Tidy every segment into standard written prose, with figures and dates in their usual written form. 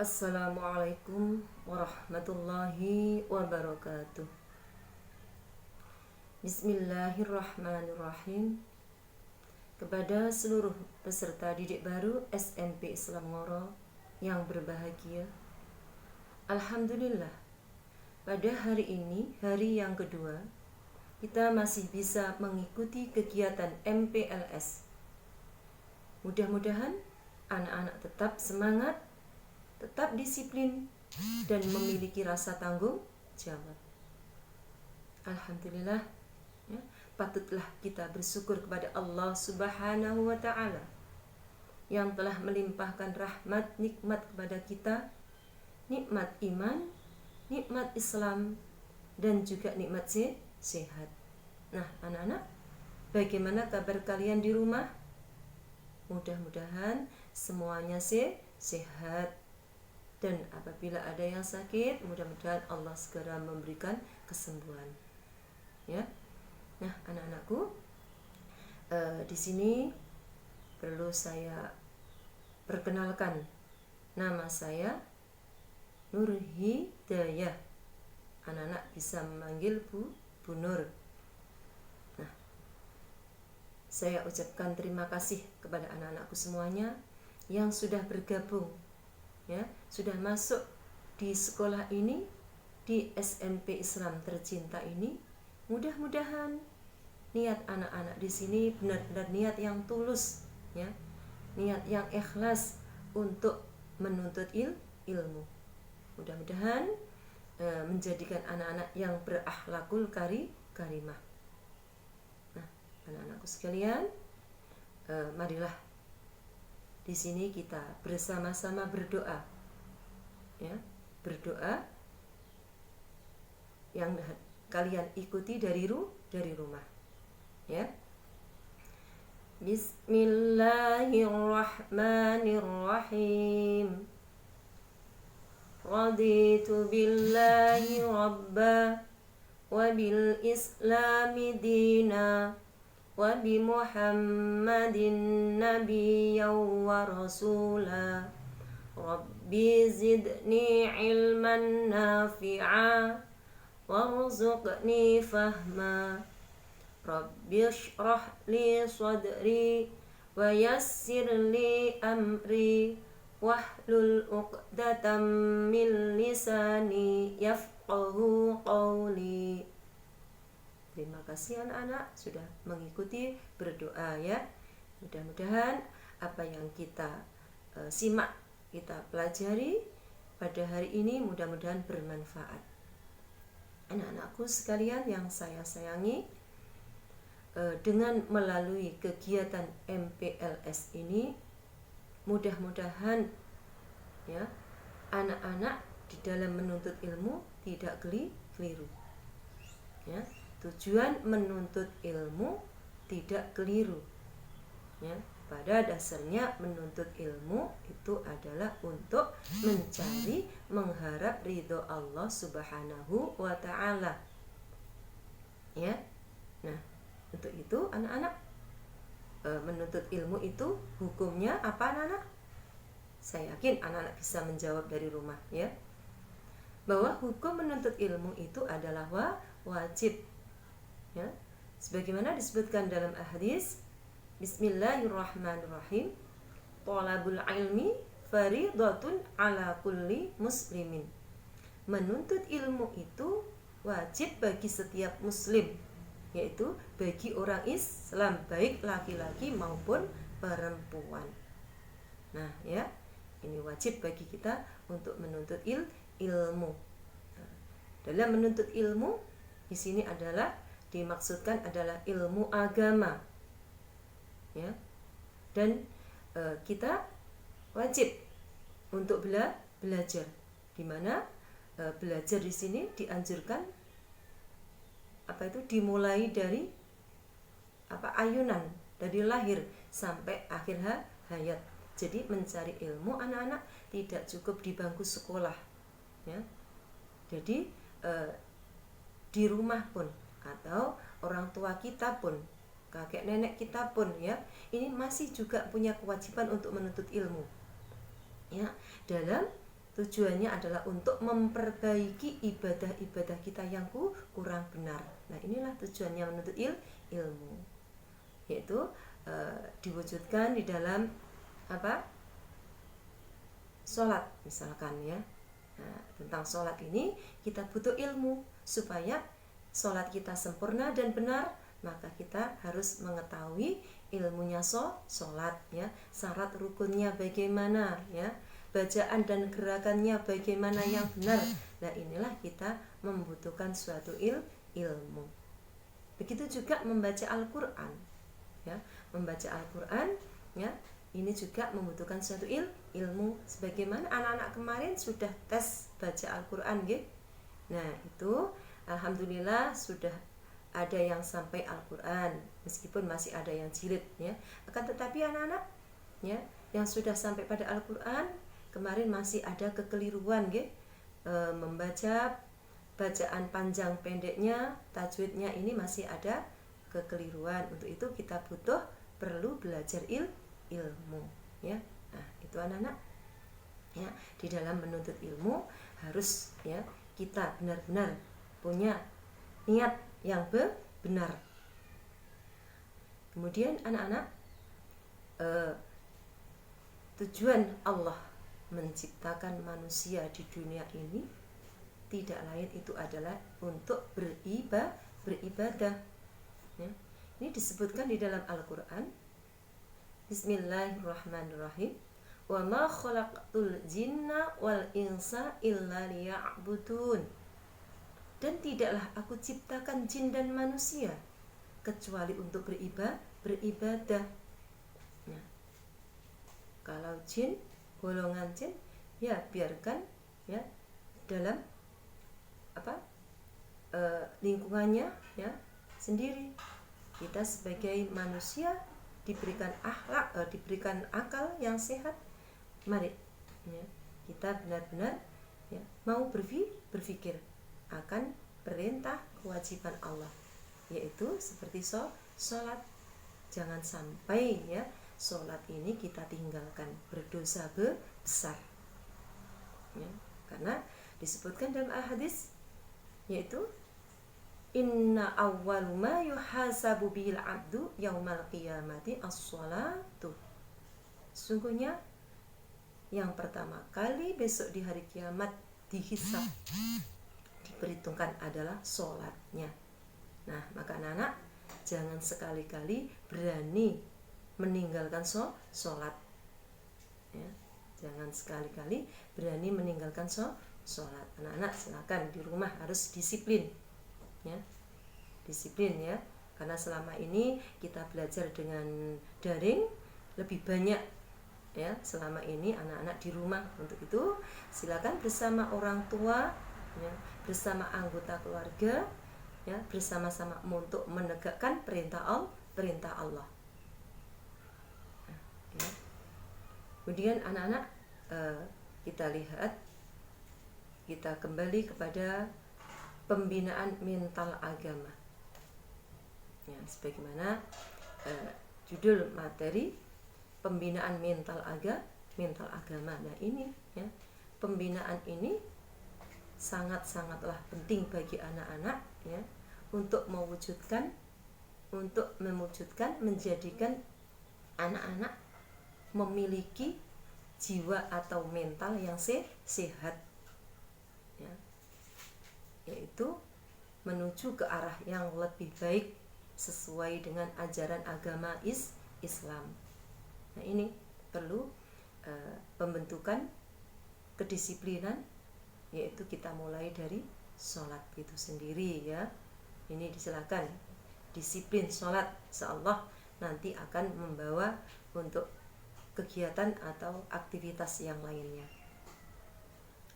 Assalamualaikum warahmatullahi wabarakatuh. Bismillahirrahmanirrahim. Kepada seluruh peserta didik baru SMP Islam Ngoro yang berbahagia, Alhamdulillah, pada hari ini, hari yang kedua, kita masih bisa mengikuti kegiatan MPLS. Mudah-mudahan anak-anak tetap semangat, tetap disiplin, dan memiliki rasa tanggung jawab. Alhamdulillah, ya, patutlah kita bersyukur kepada Allah Subhanahu wa Ta'ala yang telah melimpahkan rahmat nikmat kepada kita, nikmat iman, nikmat Islam, dan juga nikmat sehat. Nah, anak-anak, bagaimana kabar kalian di rumah? Mudah-mudahan semuanya sehat. Dan apabila ada yang sakit, mudah-mudahan Allah segera memberikan kesembuhan. Ya, nah anak-anakku, di sini perlu saya perkenalkan, nama saya Nur Hidayah. Anak-anak bisa memanggil Bu Nur. Nah, saya ucapkan terima kasih kepada anak-anakku semuanya yang sudah bergabung, ya, sudah masuk di sekolah ini, di SMP Islam tercinta ini. Mudah-mudahan niat anak-anak di sini benar-benar niat yang tulus, ya, niat yang ikhlas untuk menuntut ilmu. Mudah-mudahan menjadikan anak-anak yang berakhlakul karimah. Nah, anak-anakku sekalian, marilah di sini kita bersama-sama berdoa, ya, berdoa yang kalian ikuti dari rumah, ya. Bismillahirrahmanirrahim. Raditu billahi rabba wa bil islami dina wa bi Muhammadin nabiyyan wa rasula. Rabbi zidni ilman nafi'a warzuqni fahma. Rabbi shrah li sadri wa yassir li amri wahlul 'uqdatam min lisani yafqahu qawli. Terima kasih anak-anak sudah mengikuti berdoa, ya. Mudah-mudahan apa yang kita simak, kita pelajari pada hari ini mudah-mudahan bermanfaat. Anak-anakku sekalian yang saya sayangi, dengan melalui kegiatan MPLS ini, mudah-mudahan, ya, anak-anak di dalam menuntut ilmu tidak keliru, ya. Tujuan menuntut ilmu tidak keliru, ya. Pada dasarnya menuntut ilmu itu adalah untuk mencari, mengharap ridho Allah Subhanahu wa Ta'ala, ya. Nah, untuk itu anak-anak, menuntut ilmu itu hukumnya apa, anak-anak? Saya yakin anak-anak bisa menjawab dari rumah, ya, bahwa hukum menuntut ilmu itu adalah wajib, ya, sebagaimana disebutkan dalam hadis. Bismillahirrahmanirrahim. Thalabul ilmi faridatun ala kulli muslimin. Menuntut ilmu itu wajib bagi setiap muslim, yaitu bagi orang Islam, baik laki-laki maupun perempuan. Nah, ya, ini wajib bagi kita untuk menuntut ilmu. Nah, dalam menuntut ilmu di sini adalah dimaksudkan adalah ilmu agama, ya, dan kita wajib untuk belajar, di mana belajar di sini dianjurkan dimulai dari ayunan, dari lahir sampai akhir hayat. Jadi mencari ilmu anak-anak tidak cukup di bangku sekolah, ya. Jadi di rumah pun, atau orang tua kita pun, kakek nenek kita pun, ya, ini masih juga punya kewajiban untuk menuntut ilmu, ya, dalam tujuannya adalah untuk memperbaiki ibadah-ibadah kita yang kurang benar. Nah, inilah tujuannya menuntut ilmu, yaitu diwujudkan di dalam sholat misalkan ya. Nah, tentang sholat ini kita butuh ilmu supaya sholat kita sempurna dan benar, maka kita harus mengetahui ilmunya sholat ya, syarat rukunnya bagaimana ya, bacaan dan gerakannya bagaimana yang benar. Nah, inilah kita membutuhkan suatu ilmu. Begitu juga membaca Al-Qur'an ya, membaca Al-Qur'an ya, ini juga membutuhkan suatu ilmu. Sebagaimana anak-anak kemarin sudah tes baca Al-Qur'an gitu. Nah, itu alhamdulillah sudah ada yang sampai Al-Qur'an, meskipun masih ada yang jilid ya. Akan tetapi anak-anak ya yang sudah sampai pada Al-Qur'an kemarin masih ada kekeliruan gitu. Membaca bacaan panjang pendeknya, tajwidnya ini masih ada kekeliruan. Untuk itu kita perlu belajar ilmu ya. Nah, itu anak-anak ya, di dalam menuntut ilmu harus ya kita benar-benar punya niat yang benar. Kemudian anak-anak, tujuan Allah menciptakan manusia di dunia ini tidak lain itu adalah untuk beribadah ya. Ini disebutkan di dalam Al-Qur'an, Bismillahirrahmanirrahim, wa ma khalaqtul jinna wal insa illa liya'budun. Dan tidaklah aku ciptakan jin dan manusia kecuali untuk beribadah. Nah, kalau jin, golongan jin, ya biarkan ya dalam lingkungannya ya sendiri. Kita sebagai manusia diberikan akhlak, diberikan akal yang sehat. Mari ya, kita benar-benar ya mau berpikir akan perintah kewajiban Allah, yaitu seperti sholat. Jangan sampai ya sholat ini kita tinggalkan, berdosa besar ya. Karena disebutkan dalam hadis, yaitu inna awwalu ma yuhasabu bihil abdu yaumal qiyamati as-sholatu. Sungguhnya yang pertama kali besok di hari kiamat dihisab, diperhitungkan adalah sholatnya. Nah, maka anak-anak jangan sekali-kali berani meninggalkan sholat ya. Jangan sekali-kali berani meninggalkan sholat. Anak-anak silakan di rumah harus disiplin ya, disiplin ya, karena selama ini kita belajar dengan daring lebih banyak ya selama ini anak-anak di rumah. Untuk itu silakan bersama orang tua ya, bersama anggota keluarga ya, bersama-sama untuk menegakkan perintah Allah ya. Kemudian anak-anak, kita lihat, kita kembali kepada pembinaan mental agama ya, sebagaimana judul materi pembinaan mental agama. Nah, ini ya, pembinaan ini sangat-sangatlah penting bagi anak-anak ya, untuk memwujudkan menjadikan anak-anak memiliki jiwa atau mental yang sehat ya, yaitu menuju ke arah yang lebih baik sesuai dengan ajaran agama Islam. Nah, ini perlu pembentukan kedisiplinan, yaitu kita mulai dari sholat itu sendiri ya. Ini disilakan disiplin sholat, insyaallah nanti akan membawa untuk kegiatan atau aktivitas yang lainnya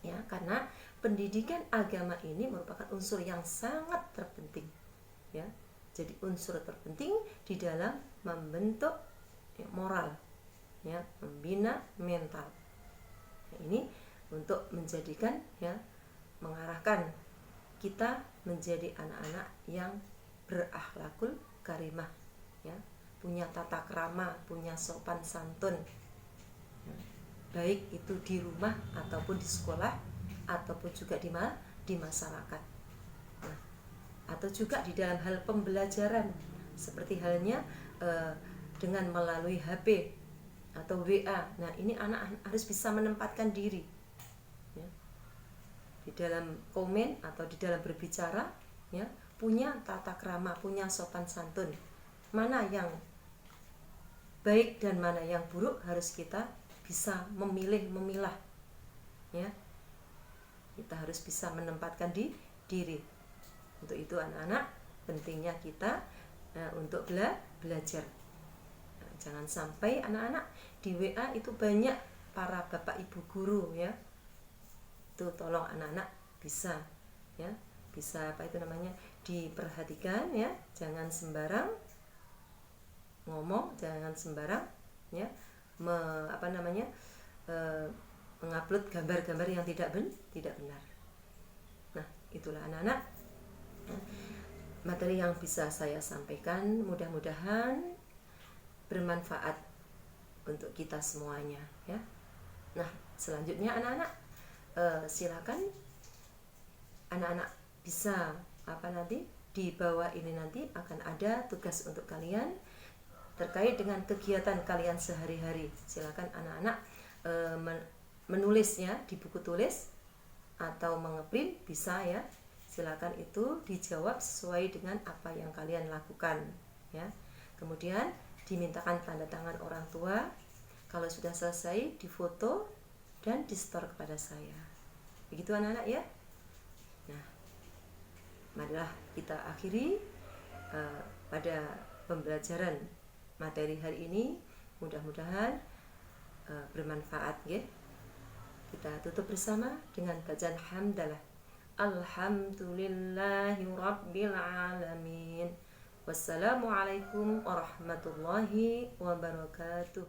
ya, karena pendidikan agama ini merupakan unsur yang sangat terpenting ya. Jadi unsur terpenting di dalam membentuk ya, moral ya, membina mental. Nah, ini untuk menjadikan ya, mengarahkan kita menjadi anak-anak yang berakhlakul karimah ya, punya tata krama, punya sopan santun ya. baik itu di rumah ataupun di sekolah ataupun juga di masyarakat. Nah, atau juga di dalam hal pembelajaran seperti halnya dengan melalui HP atau WA. Nah, ini anak harus bisa menempatkan diri ya, di dalam komen atau di dalam berbicara ya, punya tata krama, punya sopan santun. Mana yang baik dan mana yang buruk harus kita bisa memilah ya. Kita harus bisa menempatkan diri. Untuk itu anak-anak pentingnya kita untuk belajar. Nah, jangan sampai anak-anak di WA itu banyak para bapak ibu guru ya. Itu tolong anak-anak bisa ya, bisa diperhatikan ya, jangan sembarang ngomong, jangan sembarang ya mengupload gambar-gambar yang tidak benar. Nah, itulah anak-anak materi yang bisa saya sampaikan, mudah-mudahan bermanfaat untuk kita semuanya ya. Nah, selanjutnya anak-anak silakan anak-anak bisa di bawah ini nanti akan ada tugas untuk kalian terkait dengan kegiatan kalian sehari-hari. Silakan anak-anak menulisnya di buku tulis atau mengeprint bisa ya. Silakan itu dijawab sesuai dengan apa yang kalian lakukan ya. Kemudian dimintakan tanda tangan orang tua. Kalau sudah selesai difoto dan di-store kepada saya. Begitu anak-anak ya. Nah, marilah kita akhiri pada pembelajaran materi hari ini. Mudah-mudahan bermanfaat ya. Kita tutup bersama dengan bacaan hamdalah. Alhamdulillahirabbil alamin. Wassalamualaikum warahmatullahi wabarakatuh.